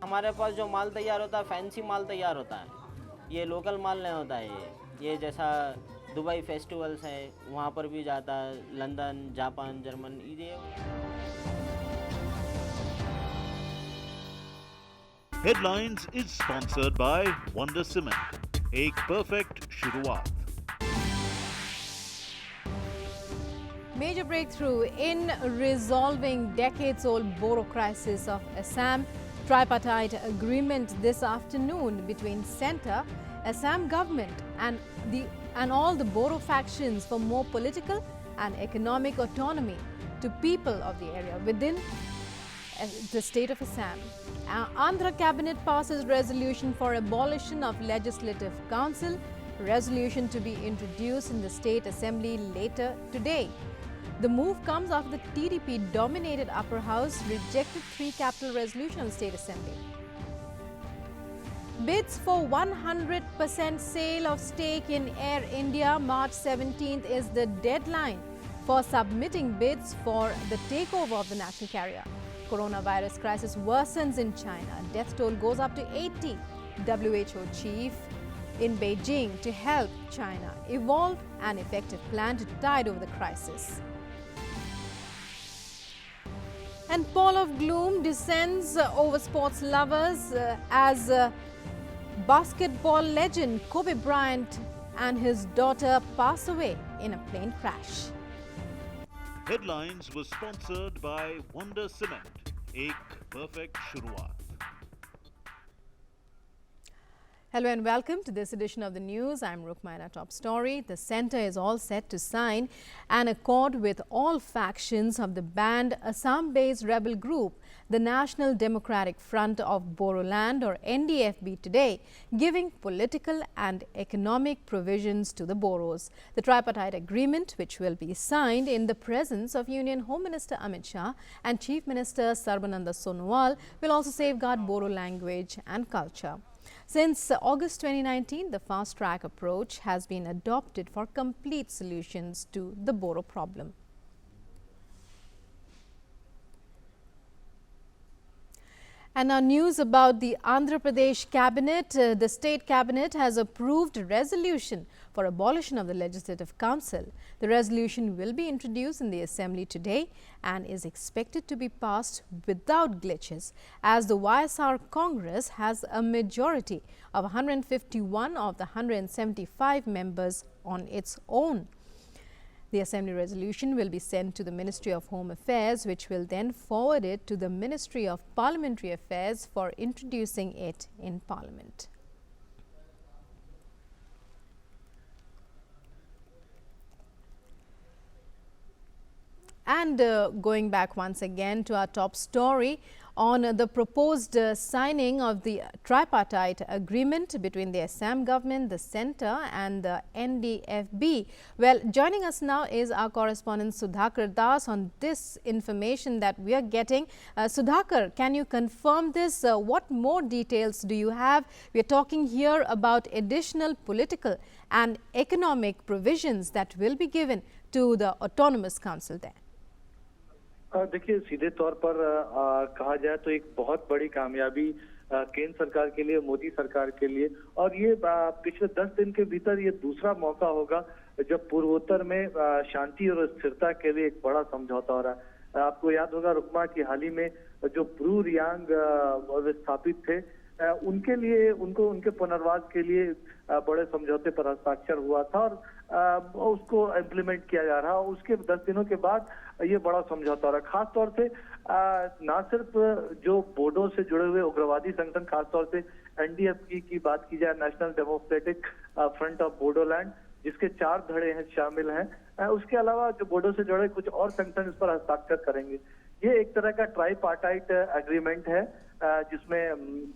हमारे पास जो माल तैयार होता है फैंसी माल तैयार होता है, ये लोकल माल नहीं होता है। ये जैसा दुबई फेस्टिवल्स है वहाँ पर भी जाता है, लंदन, जापान, जर्मन, ये। Headlines is sponsored by Wonder Cement. एक perfect शुरुआत. Major breakthrough in resolving decades-old Boro crisis of Assam. Tripartite agreement this afternoon between centre, Assam government and all the Boro factions for more political and economic autonomy to people of the area within the state of Assam. Andhra Cabinet passes resolution for abolition of Legislative Council. Resolution to be introduced in the State Assembly later today. The move comes after the TDP-dominated Upper House rejected 3 capital resolutions of the State Assembly. Bids for 100% sale of stake in Air India. March 17th is the deadline for submitting bids for the takeover of the national carrier. Coronavirus crisis worsens in China. Death toll goes up to 80. WHO chief in Beijing to help China evolve an effective plan to tide over the crisis. And pall of gloom descends over sports lovers as basketball legend Kobe Bryant and his daughter pass away in a plane crash. Headlines was sponsored by Wonder Cement. एक perfect शुरुआत. Hello and welcome to this edition of the news. I'm Rukmaina. Top story. The centre is all set to sign an accord with all factions of the banned Assam-based rebel group, the National Democratic Front of Bodoland or NDFB today, giving political and economic provisions to the Boros. The tripartite agreement, which will be signed in the presence of Union Home Minister Amit Shah and Chief Minister Sarbananda Sonowal, will also safeguard Bodo language and culture. Since August 2019, the fast-track approach has been adopted for complete solutions to the Boro problem. And now news about the Andhra Pradesh Cabinet. The State Cabinet has approved a resolution for abolition of the Legislative Council. The resolution will be introduced in the Assembly today and is expected to be passed without glitches, as the YSR Congress has a majority of 151 of the 175 members on its own. The Assembly resolution will be sent to the Ministry of Home Affairs, which will then forward it to the Ministry of Parliamentary Affairs for introducing it in Parliament. And going back once again to our top story on the proposed signing of the tripartite agreement between the Assam government, the centre and the NDFB. Well, joining us now is our correspondent Sudhakar Das on this information that we are getting. Sudhakar, can you confirm this? What more details do you have? We are talking here about additional political and economic provisions that will be given to the Autonomous Council there. देखिए, सीधे तौर पर कहा जाए तो एक बहुत बड़ी कामयाबी केंद्र सरकार के लिए, मोदी सरकार के लिए, और ये पिछले 10 दिन के भीतर ये दूसरा मौका होगा जब पूर्वोत्तर में शांति और स्थिरता के लिए एक बड़ा समझौता हो रहा है। आपको याद होगा रुकमा की हाल ही में जो ब्रू रियांग विस्थापित थे, उनके लिए, उनको उनके पुनर्वास के लिए बड़े समझौते पर हस्ताक्षर हुआ था और उसको इम्प्लीमेंट किया जा रहा। उसके 10 दिनों के बाद ये बड़ा समझौता हो रहा है। खास तौर से ना सिर्फ जो बोडो से जुड़े हुए उग्रवादी संगठन, खासतौर से एनडीएफबी की बात की जाए, national democratic front of Bodoland, जिसके 4 धड़े हैं शामिल हैं, उसके अलावा जो बोडो से जुड़े कुछ और संगठन इस पर हस्ताक्षर करेंगे। ये एक तरह का ट्राईपार्टाइट एग्रीमेंट है जिसमें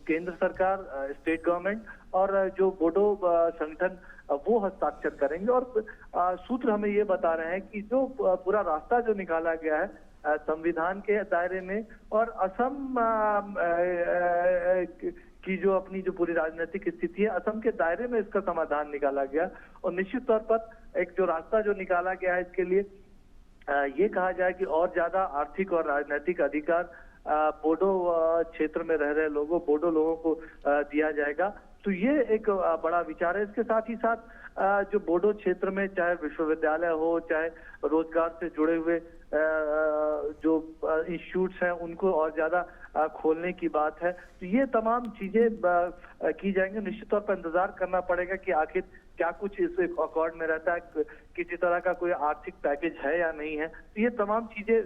केंद्र सरकार, स्टेट गवर्नमेंट और जो बोडो संगठन वो हस्ताक्षर करेंगे। और सूत्र हमें ये बता रहे हैं कि जो पूरा रास्ता जो निकाला गया है संविधान के दायरे में और असम की जो अपनी जो पूरी राजनीतिक स्थिति है, असम के दायरे में इसका समाधान निकाला गया। और निश्चित तौर पर एक जो रास्ता जो निकाला गया है इसके लिए ये कहा जाए कि और ज्यादा आर्थिक और राजनीतिक अधिकार बोडो क्षेत्र में रह रहे लोगों, बोडो लोगों को दिया जाएगा। तो ये एक बड़ा विचार है। इसके साथ ही साथ जो बोडो क्षेत्र में चाहे विश्वविद्यालय हो, चाहे रोजगार से जुड़े हुए जो इंस्टीट्यूट्स हैं, उनको और ज्यादा खोलने की बात है। तो ये तमाम चीजें की जाएंगी। निश्चित तौर पर इंतजार करना पड़ेगा कि आखिर क्या कुछ इस अकॉर्ड में रहता है, किसी तरह का कोई आर्थिक पैकेज है या नहीं है। तो ये तमाम चीजें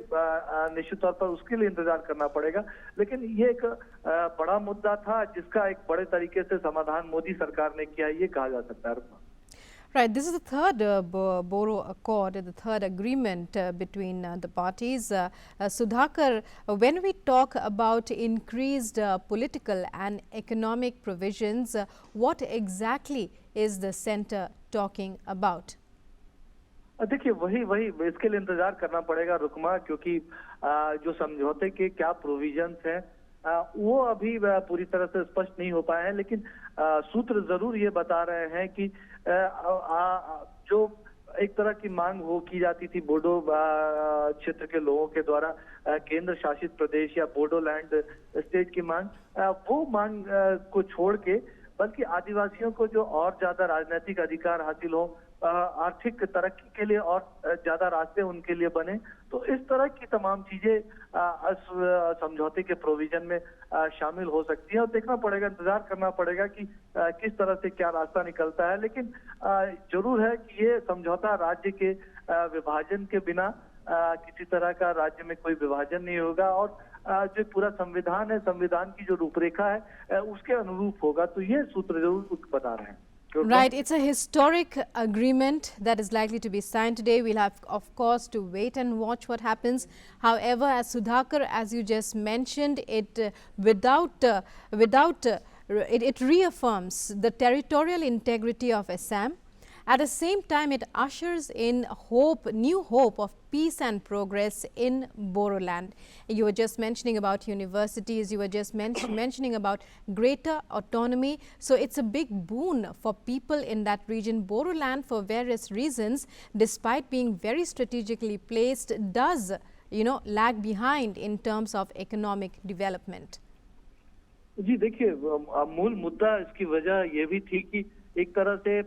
निश्चित तौर पर उसके लिए इंतजार करना पड़ेगा। लेकिन ये एक बड़ा मुद्दा था जिसका एक बड़े तरीके से समाधान मोदी सरकार ने किया, ये कहा जा सकता है। Right, this is the third Boro Accord, the third agreement between the parties. Sudhakar, when we talk about increased political and economic provisions, what exactly is the centre talking about? देखिए वही इसके लिए इंतजार करना पड़ेगा रुकमा, क्योंकि जो समझौते के क्या प्रोविजंस हैं वो अभी पूरी तरह से स्पष्ट नहीं हो पाए हैं। लेकिन सूत्र जरूर ये बता रहे हैं कि जो एक तरह की मांग हो की जाती थी बोडो क्षेत्र के लोगों के द्वारा केंद्र शासित प्रदेश या बोडोलैंड स्टेट की मांग, वो मांग को छोड़ के बल्कि आदिवासियों को जो और ज्यादा राजनीतिक अधिकार हासिल हो, आर्थिक तरक्की के लिए और ज्यादा रास्ते उनके लिए बने, तो इस तरह की तमाम चीजें समझौते के प्रोविजन में शामिल हो सकती है। और देखना पड़ेगा, इंतजार करना पड़ेगा कि किस तरह से क्या रास्ता निकलता है। लेकिन जरूर है कि ये समझौता राज्य के विभाजन के बिना किसी तरह का राज्य में कोई विभाजन नहीं होगा, और जो पूरा संविधान है, संविधान की जो रूपरेखा है उसके अनुरूप होगा। तो ये सूत्र जरूर बता रहे हैं। Right, it's a historic agreement that is likely to be signed today. We'll have, of course, to wait and watch what happens. However, as Sudhakar, as you just mentioned, it reaffirms the territorial integrity of Assam. At the same time, it ushers in new hope of peace and progress in Bodoland. You were just mentioning about universities, you were just mentioning about greater autonomy. So it's a big boon for people in that region. Bodoland, for various reasons, despite being very strategically placed, does, lag behind in terms of economic development. जी देखिए, मूल मुद्दा इसकी वजह ये भी थी कि एक तरह से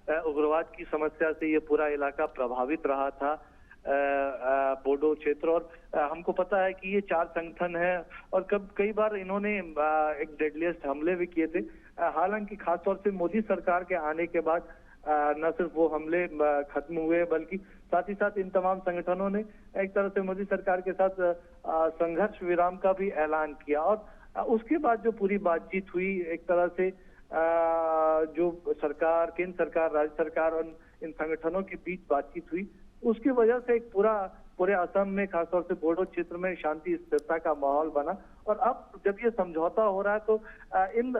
उग्रवाद की समस्या से ये पूरा इलाका प्रभावित रहा था, बोडो क्षेत्र। और हमको पता है कि ये 4 संगठन है और कई बार इन्होंने एक डेडलिएस्ट हमले भी किए थे। हालांकि खासतौर से मोदी सरकार के आने के बाद न सिर्फ वो हमले खत्म हुए, बल्कि साथ ही साथ इन तमाम संगठनों ने एक तरह से मोदी सरकार के साथ संघर्ष विराम का भी ऐलान किया। और उसके बाद जो पूरी बातचीत हुई, एक तरह से जो सरकार, केंद्र सरकार, राज्य सरकार और इन संगठनों के बीच बातचीत हुई, उसकी वजह से एक पूरे असम में, खासतौर से बोडो क्षेत्र में शांति स्थिरता का माहौल बना। और अब जब ये समझौता हो रहा है तो इन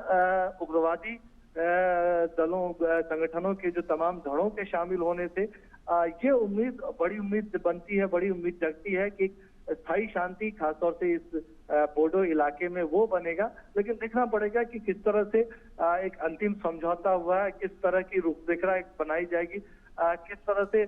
उग्रवादी दलों, संगठनों के जो तमाम धड़ों के शामिल होने से ये बड़ी उम्मीद बनती है, बड़ी उम्मीद जगती है कि स्थायी शांति खासतौर से इस बोडो इलाके में वो बनेगा। लेकिन देखना पड़ेगा कि किस तरह से एक अंतिम समझौता हुआ है, किस तरह की रूपरेखा बनाई जाएगी, किस तरह से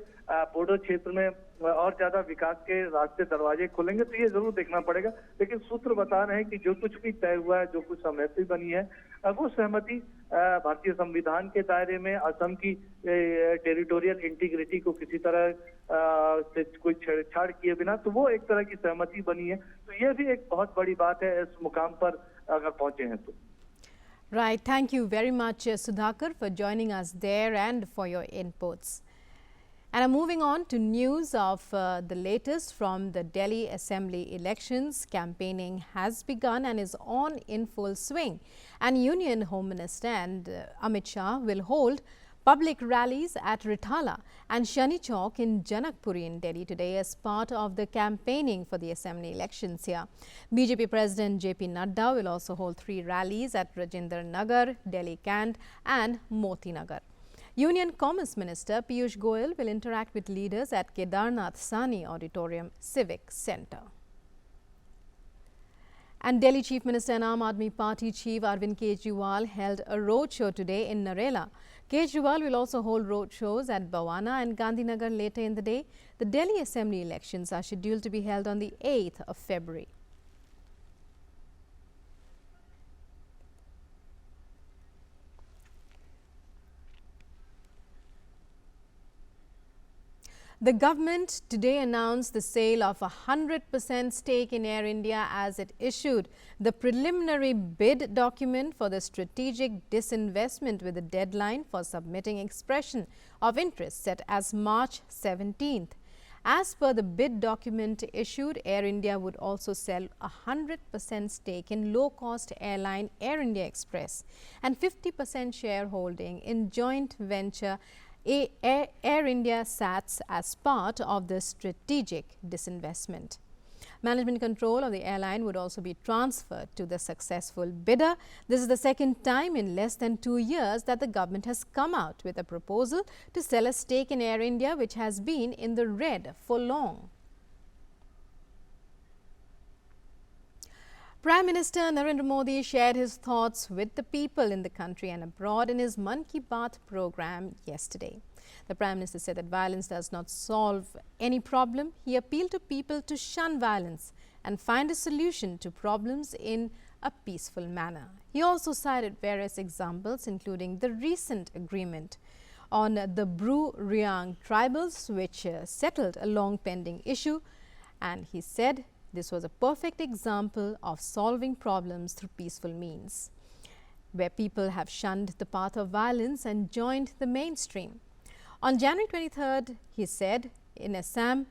बोडो क्षेत्र में और ज्यादा विकास के रास्ते, दरवाजे खुलेंगे, तो ये जरूर देखना पड़ेगा। लेकिन सूत्र बता रहे हैं कि जो कुछ भी तय हुआ है, जो कुछ सहमति बनी है, वो सहमति भारतीय संविधान के दायरे में असम की टेरिटोरियल इंटीग्रिटी को किसी तरह से कोई छेड़छाड़ किए बिना, तो वो एक तरह की सहमति बनी है। तो ये भी एक बहुत बड़ी बात है इस मुकाम पर अगर पहुंचे हैं तो। Right. Thank you very much, Sudhakar, for joining us there and for your inputs. And moving on to news of the latest from the Delhi Assembly elections. Campaigning has begun and is on in full swing. And Union Home Minister and Amit Shah will hold public rallies at Rithala and Shani Chowk in Janakpuri in Delhi today as part of the campaigning for the assembly elections here. BJP President JP Nadda will also hold 3 rallies at Rajendra Nagar, Delhi Cant and Moti Nagar. Union Commerce Minister Piyush Goyal will interact with leaders at Kedarnath Sani Auditorium Civic Centre. And Delhi Chief Minister and Aam Aadmi Party Chief Arvind Kejriwal held a roadshow today in Narela. Kejriwal will also hold roadshows at Bawana and Gandhinagar later in the day. The Delhi Assembly elections are scheduled to be held on the 8th of February. The government today announced the sale of 100% stake in Air India as it issued the preliminary bid document for the strategic disinvestment with a deadline for submitting expression of interest set as March 17th. As per the bid document issued, Air India would also sell 100% stake in low-cost airline Air India Express and 50% shareholding in joint venture Air India SATS as part of the strategic disinvestment. Management control of the airline would also be transferred to the successful bidder. This is the second time in less than 2 years that the government has come out with a proposal to sell a stake in Air India, which has been in the red for long. Prime Minister Narendra Modi shared his thoughts with the people in the country and abroad in his Mann Ki Baat program yesterday. The Prime Minister said that violence does not solve any problem. He appealed to people to shun violence and find a solution to problems in a peaceful manner. He also cited various examples, including the recent agreement on the Keqiang tribals, which settled a long pending issue, and he said this was a perfect example of solving problems through peaceful means, where people have shunned the path of violence and joined the mainstream. On January 23rd, he said, in Assam,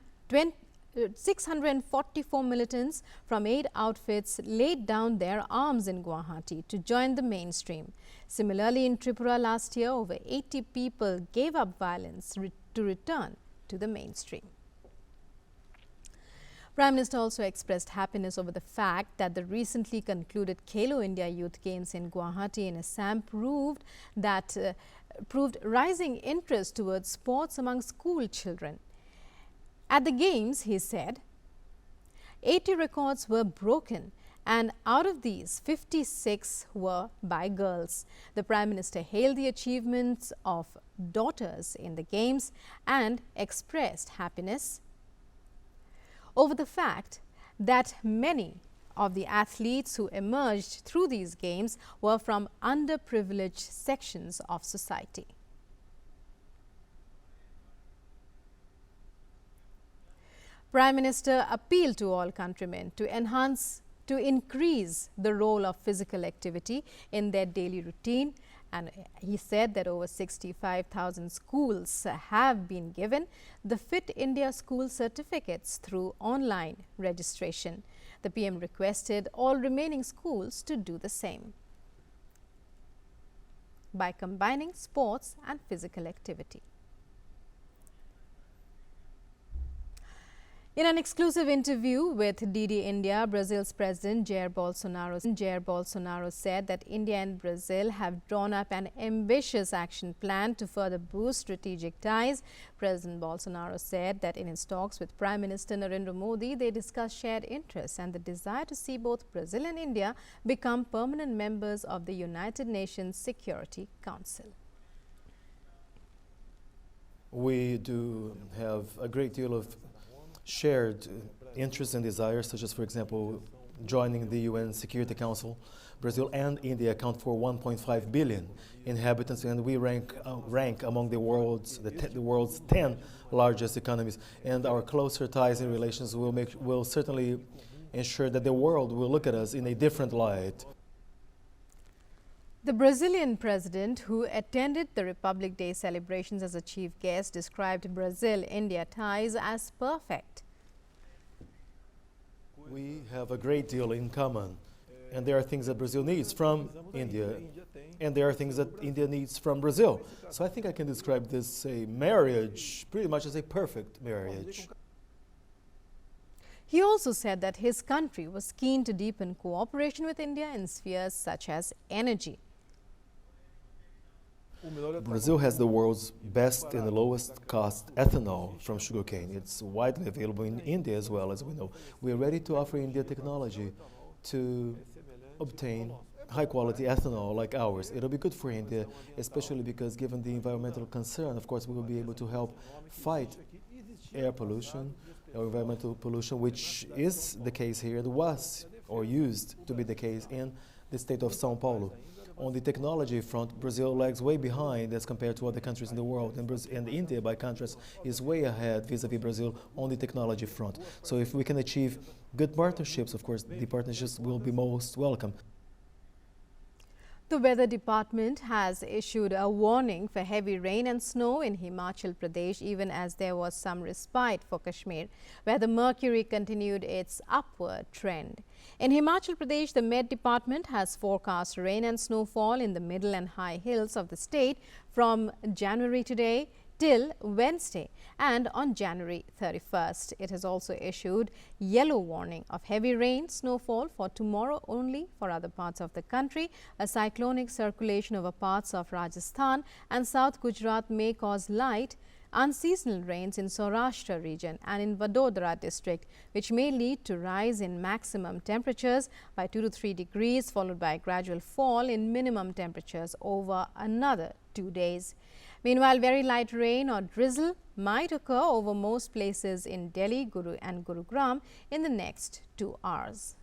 644 militants from 8 outfits laid down their arms in Guwahati to join the mainstream. Similarly, in Tripura last year, over 80 people gave up violence to return to the mainstream. Prime Minister also expressed happiness over the fact that the recently concluded Kalo India Youth Games in Guwahati in Assam proved rising interest towards sports among school children. At the Games, he said, 80 records were broken, and out of these, 56 were by girls. The Prime Minister hailed the achievements of daughters in the Games and expressed happiness over the fact that many of the athletes who emerged through these games were from underprivileged sections of society. Prime Minister appealed to all countrymen to increase the role of physical activity in their daily routine, and he said that over 65,000 schools have been given the Fit India School certificates through online registration. The PM requested all remaining schools to do the same by combining sports and physical activity. In an exclusive interview with DD India, Brazil's President Jair Bolsonaro said that India and Brazil have drawn up an ambitious action plan to further boost strategic ties. President Bolsonaro said that in his talks with Prime Minister Narendra Modi, they discussed shared interests and the desire to see both Brazil and India become permanent members of the United Nations Security Council. We do have a great deal of shared interests and desires, such as, for example, joining the UN Security Council. Brazil and India account for 1.5 billion inhabitants, and we rank among the world's 10 largest economies. And our closer ties and relations will certainly ensure that the world will look at us in a different light. The Brazilian president, who attended the Republic Day celebrations as a chief guest, described Brazil-India ties as perfect. We have a great deal in common, and there are things that Brazil needs from India, and there are things that India needs from Brazil. So I think I can describe this marriage pretty much as a perfect marriage. He also said that his country was keen to deepen cooperation with India in spheres such as energy. Brazil has the world's best and the lowest cost ethanol from sugarcane. It's widely available in India as well, as we know. We are ready to offer India technology to obtain high-quality ethanol like ours. It'll be good for India, especially because given the environmental concern, of course, we will be able to help fight air pollution or environmental pollution, which is the case here and was or used to be the case in the state of São Paulo. On the technology front, Brazil lags way behind as compared to other countries in the world, and India, by contrast, is way ahead vis-a-vis Brazil on the technology front. So if we can achieve good partnerships, of course, the partnerships will be most welcome. The Weather Department has issued a warning for heavy rain and snow in Himachal Pradesh, even as there was some respite for Kashmir, where the mercury continued its upward trend. In Himachal Pradesh, the Met Department has forecast rain and snowfall in the middle and high hills of the state from January today till Wednesday, and on January 31st. It has also issued yellow warning of heavy rain, snowfall for tomorrow only for other parts of the country. A cyclonic circulation over parts of Rajasthan and South Gujarat may cause light unseasonal rains in Saurashtra region and in Vadodara district, which may lead to rise in maximum temperatures by 2 to 3 degrees, followed by a gradual fall in minimum temperatures over another 2 days. Meanwhile, very light rain or drizzle might occur over most places in Delhi, Guru and Gurugram in the next 2 hours.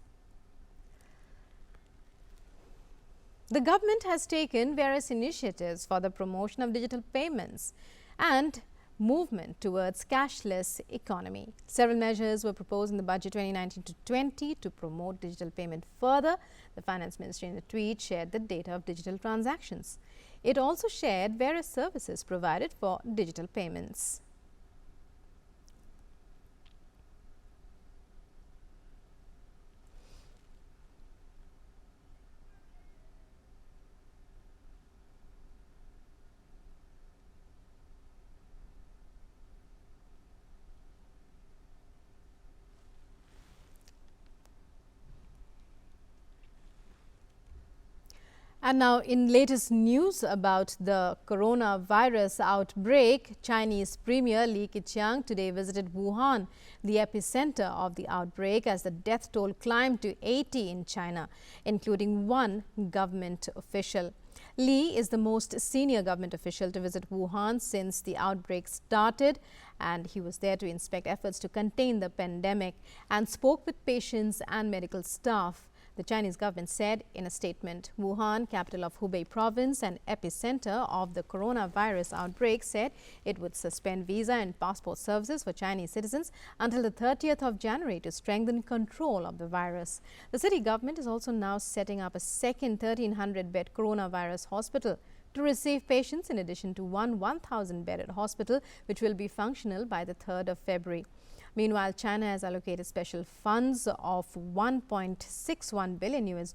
The government has taken various initiatives for the promotion of digital payments and movement towards cashless economy. Several measures were proposed in the budget 2019-20 to promote digital payment further. The Finance Ministry in a tweet shared the data of digital transactions. It also shared various services provided for digital payments. And now, in latest news about the coronavirus outbreak, Chinese Premier Li Keqiang today visited Wuhan, the epicenter of the outbreak, as the death toll climbed to 80 in China, including one government official. Li is the most senior government official to visit Wuhan since the outbreak started, and he was there to inspect efforts to contain the pandemic and spoke with patients and medical staff. The Chinese government said in a statement. Wuhan, capital of Hubei province and epicenter of the coronavirus outbreak, said it would suspend visa and passport services for Chinese citizens until the 30th of January to strengthen control of the virus. The city government is also now setting up a second 1,300-bed coronavirus hospital to receive patients, in addition to one 1,000-bedded hospital, which will be functional by the 3rd of February. Meanwhile, China has allocated special funds of $1.61 billion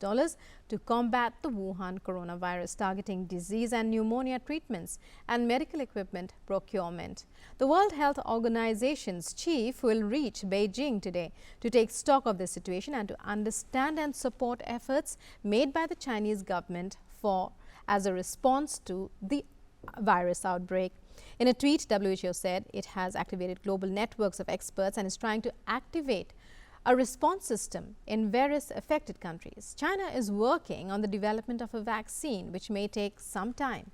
to combat the Wuhan coronavirus, targeting disease and pneumonia treatments and medical equipment procurement. The World Health Organization's chief will reach Beijing today to take stock of the situation and to understand and support efforts made by the Chinese government as a response to the virus outbreak. In a tweet, WHO said it has activated global networks of experts and is trying to activate a response system in various affected countries. China is working on the development of a vaccine, which may take some time.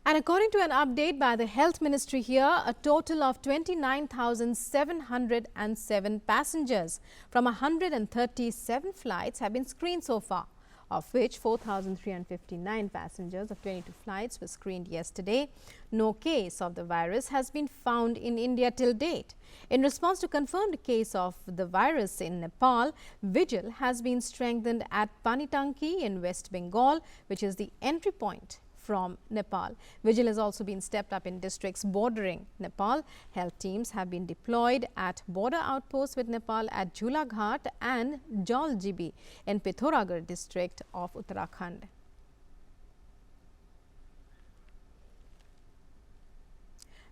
And according to an update by the Health Ministry here, a total of 29,707 passengers from 137 flights have been screened so far, of which 4,359 passengers of 22 flights were screened yesterday. No case of the virus has been found in India till date. In response to confirmed case of the virus in Nepal, vigil has been strengthened at Panitanki in West Bengal, which is the entry point from Nepal. Vigil has also been stepped up in districts bordering Nepal. Health teams have been deployed at border outposts with Nepal at Jhulaghat and Jaljibi in Pithoragarh district of Uttarakhand.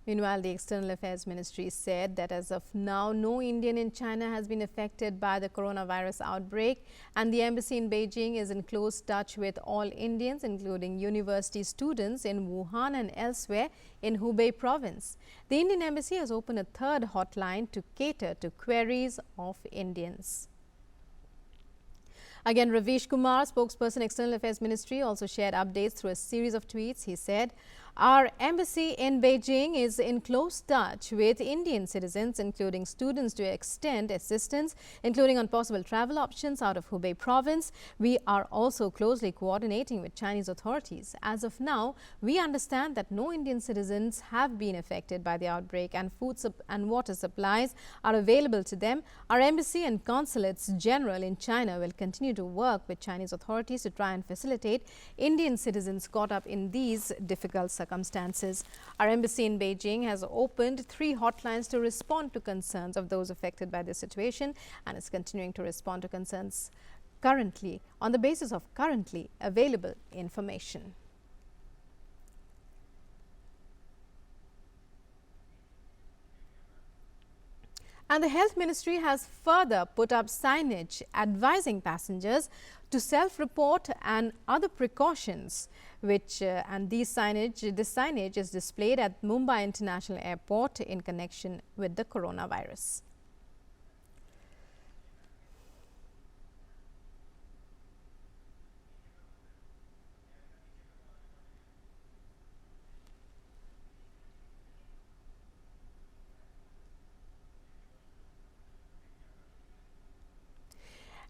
Meanwhile, the External Affairs Ministry said that as of now, no Indian in China has been affected by the coronavirus outbreak, and the embassy in Beijing is in close touch with all Indians, including university students in Wuhan and elsewhere in Hubei province. The Indian embassy has opened a third hotline to cater to queries of Indians. Again, Ravish Kumar, spokesperson External Affairs Ministry, also shared updates through a series of tweets. He said, Our embassy in Beijing is in close touch with Indian citizens, including students, to extend assistance, including on possible travel options out of Hubei province. We are also closely coordinating with Chinese authorities. As of now, we understand that no Indian citizens have been affected by the outbreak and food and water supplies are available to them. Our embassy and consulates general in China will continue to work with Chinese authorities to try and facilitate Indian citizens caught up in these difficult circumstances. Our embassy in Beijing has opened 3 hotlines to respond to concerns of those affected by this situation and is continuing to respond to concerns currently on the basis of currently available information. And the Health Ministry has further put up signage advising passengers to self-report and other precautions, which this signage is displayed at Mumbai International Airport in connection with the coronavirus.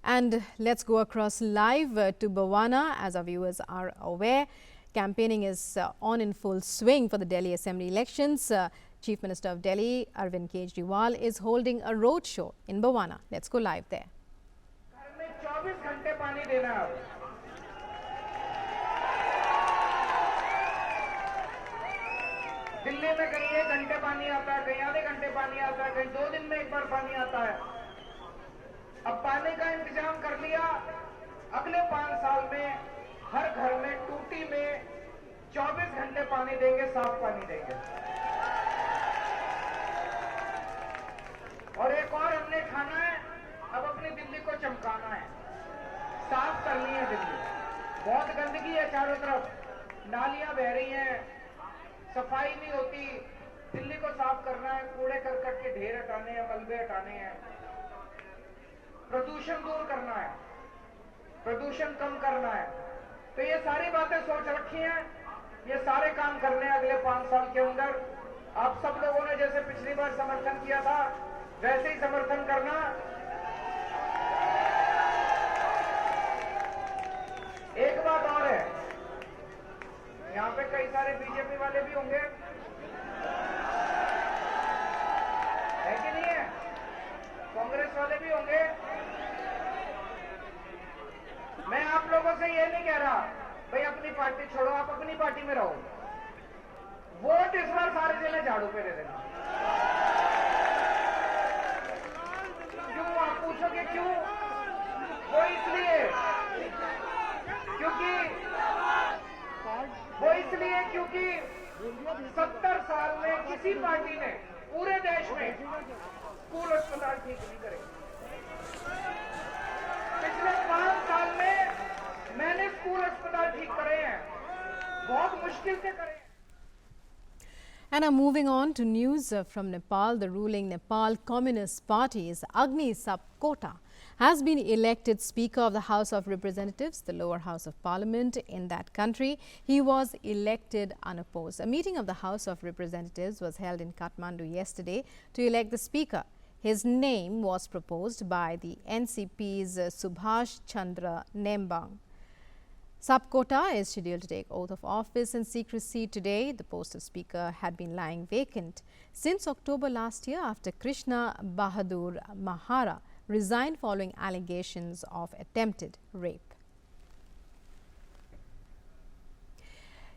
And let's go across live to Bhawana. As our viewers are aware, campaigning is on in full swing for the Delhi Assembly elections. Chief Minister of Delhi, Arvind Kejriwal, is holding a roadshow in Bhawana. Let's go live there. Delhi में कहीं 1 घंटे पानी आता है, कहीं आधे घंटे पानी आता है, कहीं 2 दिन में एक बार पानी आता है। अब पानी का इंतजाम कर लिया। अगले 5 साल में हर घर में टूटी में 24 घंटे पानी देंगे, साफ पानी देंगे। और एक और हमने ठाना है, अब अपनी दिल्ली को चमकाना है, साफ करनी है दिल्ली। बहुत गंदगी है चारों तरफ, नालियां बह रही हैं, सफाई नहीं होती। दिल्ली को साफ करना है, कूड़े करकट के ढेर हटाने हैं, मलबे हटाने हैं, प्रदूषण दूर करना है, प्रदूषण कम करना है। तो ये सारी बातें सोच रखी हैं, ये सारे काम करने हैं अगले 5 साल के अंदर। आप सब लोगों ने जैसे पिछली बार समर्थन किया था, वैसे ही समर्थन करना। एक बात और है, यहाँ पे कई सारे बीजेपी वाले भी होंगे, है कि नहीं है? कांग्रेस वाले भी होंगे। मैं आप लोगों से ये नहीं कह रहा भाई अपनी पार्टी छोड़ो, आप अपनी पार्टी में रहो। वोट इस बार सारे जने झाड़ू पे दे देना। क्यों? आप पूछोगे क्यों? वो इसलिए क्योंकि 70 साल में किसी पार्टी ने पूरे देश में स्कूल अस्पताल ठीक नहीं करे। पिछले 5 साल में मैंने स्कूल अस्पताल ठीक करे हैं, बहुत मुश्किल से करे। And now moving on to news from Nepal, the ruling Nepal Communist Party's Agni Sapkota has been elected Speaker of the House of Representatives, the lower house of Parliament in that country. He was elected unopposed. A meeting of the House of Representatives was held in Kathmandu yesterday to elect the Speaker. His name was proposed by the NCP's Subhash Chandra Nembang. Sapkota is scheduled to take oath of office in secrecy today. The post of Speaker had been lying vacant since October last year after Krishna Bahadur Mahara resigned following allegations of attempted rape.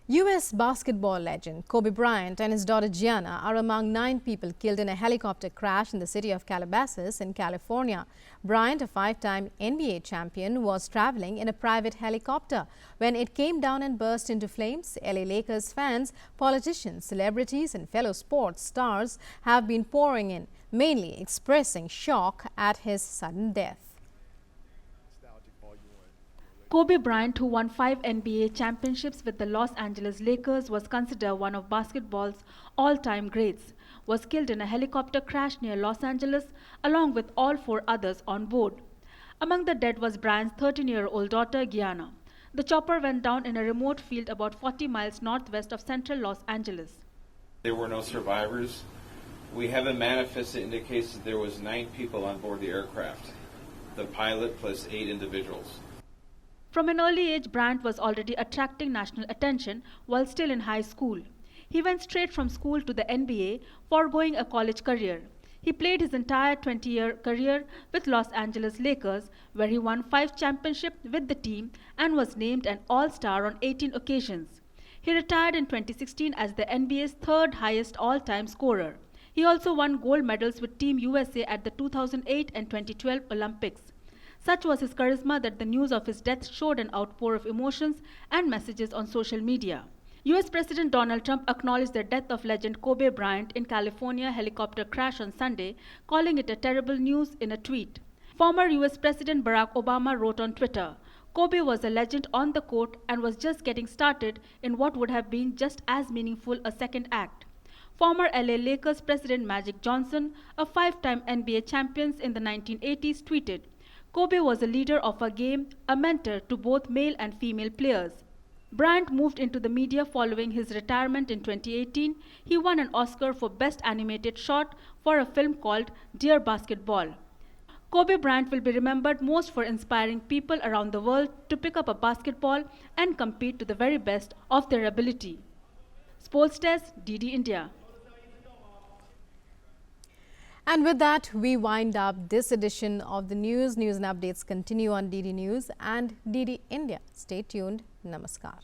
US basketball legend Kobe Bryant and his daughter Gianna are among 9 people killed in a helicopter crash in the city of Calabasas in California. Bryant, a 5-time NBA champion, was traveling in a private helicopter when it came down and burst into flames. LA Lakers fans, politicians, celebrities and fellow sports stars have been pouring in, mainly expressing shock at his sudden death. Kobe Bryant, who won 5 NBA championships with the Los Angeles Lakers, was considered one of basketball's all-time greats, was killed in a helicopter crash near Los Angeles along with all 4 others on board. Among the dead was Bryant's 13-year-old daughter Gianna. The chopper went down in a remote field about 40 miles northwest of central Los Angeles. There were no survivors. We have a manifest that indicates that there was 9 people on board the aircraft, the pilot plus 8 individuals. From an early age, Bryant was already attracting national attention while still in high school. He went straight from school to the NBA, foregoing a college career. He played his entire 20-year career with Los Angeles Lakers, where he won 5 championships with the team and was named an All-Star on 18 occasions. He retired in 2016 as the NBA's 3rd highest all-time scorer. He also won gold medals with Team USA at the 2008 and 2012 Olympics. Such was his charisma that the news of his death showed an outpour of emotions and messages on social media. US President Donald Trump acknowledged the death of legend Kobe Bryant in California helicopter crash on Sunday, calling it a terrible news in a tweet. Former US President Barack Obama wrote on Twitter, "Kobe was a legend on the court and was just getting started in what would have been just as meaningful a second act." Former LA Lakers President Magic Johnson, a 5-time NBA champion in the 1980s, tweeted, "Kobe was a leader of our game, a mentor to both male and female players." Bryant moved into the media following his retirement in 2018. He won an Oscar for Best Animated Short for a film called Dear Basketball. Kobe Bryant will be remembered most for inspiring people around the world to pick up a basketball and compete to the very best of their ability. Sports Desk, DD India. And with that, we wind up this edition of the news. News and updates continue on DD News and DD India. Stay tuned. Namaskar.